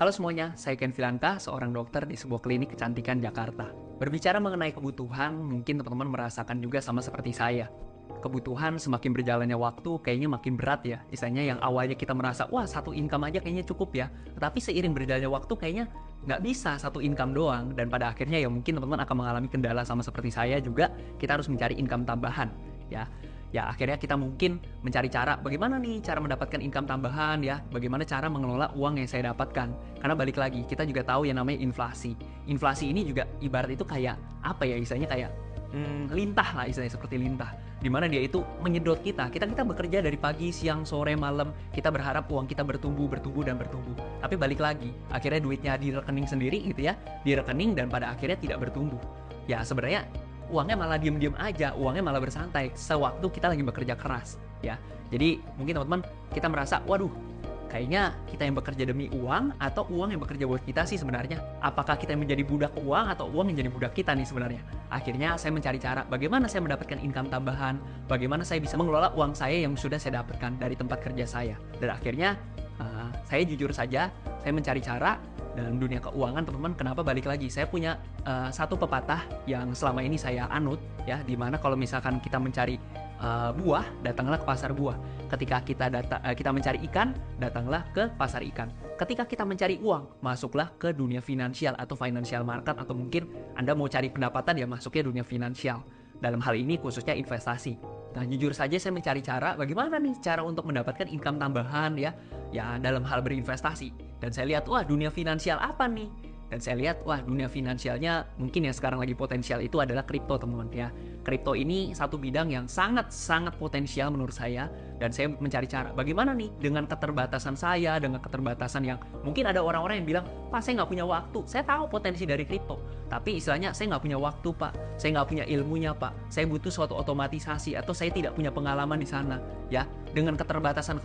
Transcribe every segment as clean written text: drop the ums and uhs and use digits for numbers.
Halo semuanya, saya Ken Filanka, seorang dokter di sebuah klinik kecantikan Jakarta. Berbicara mengenai kebutuhan, mungkin teman-teman merasakan juga sama seperti saya. Kebutuhan semakin berjalannya waktu kayaknya makin berat ya. Misalnya yang awalnya kita merasa, wah satu income aja kayaknya cukup ya. Tetapi seiring berjalannya waktu kayaknya nggak bisa satu income doang. Dan pada akhirnya ya mungkin teman-teman akan mengalami kendala sama seperti saya juga, kita harus mencari income tambahan ya. Ya akhirnya kita mungkin mencari cara bagaimana nih cara mendapatkan income tambahan ya, bagaimana cara mengelola uang yang saya dapatkan. Karena balik lagi, kita juga tahu yang namanya inflasi. Inflasi ini juga ibarat itu kayak apa ya, istilahnya kayak lintah lah, istilahnya seperti lintah. Dimana dia itu menyedot kita bekerja dari pagi, siang, sore, malam. Kita berharap uang kita bertumbuh, dan bertumbuh. Tapi balik lagi, akhirnya duitnya di rekening sendiri gitu ya, di rekening dan pada akhirnya tidak bertumbuh. Ya sebenarnya uangnya malah diem-diem aja, uangnya malah bersantai sewaktu kita lagi bekerja keras ya. Jadi mungkin teman-teman kita merasa, waduh kayaknya kita yang bekerja demi uang atau uang yang bekerja buat kita sih sebenarnya. Apakah kita yang menjadi budak uang atau uang yang jadi budak kita nih sebenarnya. Akhirnya saya mencari cara bagaimana saya mendapatkan income tambahan, bagaimana saya bisa mengelola uang saya yang sudah saya dapatkan dari tempat kerja saya. Dan akhirnya saya jujur saja, saya mencari cara. Dalam dunia keuangan teman-teman, kenapa balik lagi? Saya punya satu pepatah yang selama ini saya anut ya, dimana kalau misalkan kita mencari buah, datanglah ke pasar buah. Ketika kita mencari ikan, datanglah ke pasar ikan. Ketika kita mencari uang, masuklah ke dunia finansial atau financial market, atau mungkin Anda mau cari pendapatan ya masuknya dunia finansial. Dalam hal ini khususnya investasi. Nah jujur saja saya mencari cara bagaimana nih cara untuk mendapatkan income tambahan ya dalam hal berinvestasi. Dan saya lihat, wah dunia finansial apa nih? Dan saya lihat, wah dunia finansialnya mungkin yang sekarang lagi potensial itu adalah kripto teman-teman ya. Kripto ini satu bidang yang sangat-sangat potensial menurut saya. Dan saya mencari cara bagaimana nih dengan keterbatasan saya, dengan keterbatasan yang mungkin ada orang-orang yang bilang, Pak saya nggak punya waktu, saya tahu potensi dari kripto. Tapi istilahnya saya nggak punya waktu Pak, saya nggak punya ilmunya Pak, saya butuh suatu otomatisasi atau saya tidak punya pengalaman di sana ya. Dengan keterbatasan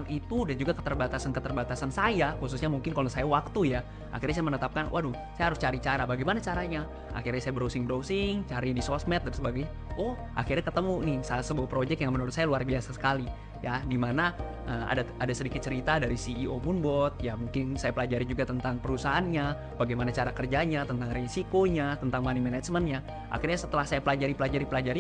itu dan juga keterbatasan saya, khususnya mungkin kalau saya waktu ya, akhirnya saya menetapkan, waduh saya harus cari cara, bagaimana caranya. Akhirnya saya browsing, cari di sosmed dan sebagainya. Oh akhirnya ketemu nih salah sebuah project yang menurut saya luar biasa sekali ya, dimana ada sedikit cerita dari CEO Moonbot ya, mungkin saya pelajari juga tentang perusahaannya, bagaimana cara kerjanya, tentang risikonya, tentang money managementnya. Akhirnya setelah saya pelajari,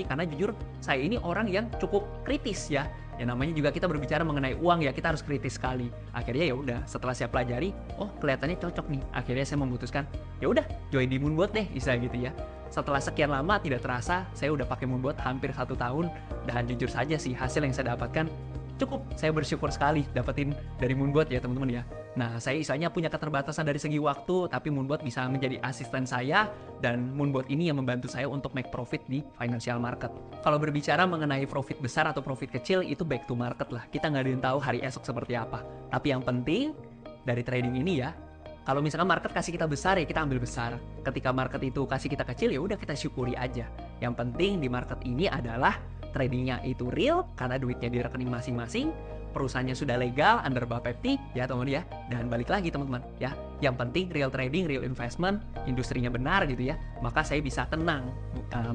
karena jujur saya ini orang yang cukup kritis ya. Ya namanya juga kita berbicara mengenai uang ya, kita harus kritis sekali. Akhirnya ya udah, setelah saya pelajari, oh kelihatannya cocok nih. Akhirnya saya memutuskan, ya udah join di Moonbot deh, istilah gitu ya. Setelah sekian lama tidak terasa, saya udah pakai Moonbot hampir 1 tahun, dan jujur saja sih hasil yang saya dapatkan cukup, saya bersyukur sekali dapetin dari Moonbot ya teman-teman ya. Nah saya istilahnya punya keterbatasan dari segi waktu, tapi Moonbot bisa menjadi asisten saya, dan Moonbot ini yang membantu saya untuk make profit di financial market. Kalau berbicara mengenai profit besar atau profit kecil, itu back to market lah, kita nggak ada yang tahu hari esok seperti apa. Tapi yang penting dari trading ini ya, kalau misalkan market kasih kita besar ya kita ambil besar. Ketika market itu kasih kita kecil ya udah kita syukuri aja. Yang penting di market ini adalah tradingnya itu real karena duitnya di rekening masing-masing, perusahaannya sudah legal under Bapepti ya teman-teman ya. Dan balik lagi teman-teman ya, yang penting real trading, real investment, industrinya benar gitu ya, maka saya bisa tenang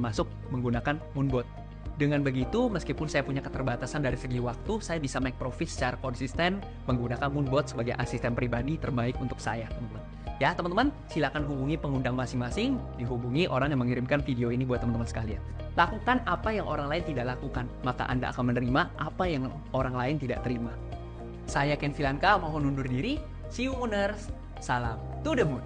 masuk menggunakan Moonbot. Dengan begitu, meskipun saya punya keterbatasan dari segi waktu, saya bisa make profit secara konsisten menggunakan Moonbot sebagai asisten pribadi terbaik untuk saya teman-teman. Ya teman-teman, silakan hubungi pengundang masing-masing, dihubungi orang yang mengirimkan video ini buat teman-teman sekalian. Lakukan apa yang orang lain tidak lakukan, maka Anda akan menerima apa yang orang lain tidak terima. Saya Ken Filanka, mohon undur diri. See you Mooners. Salam to the moon.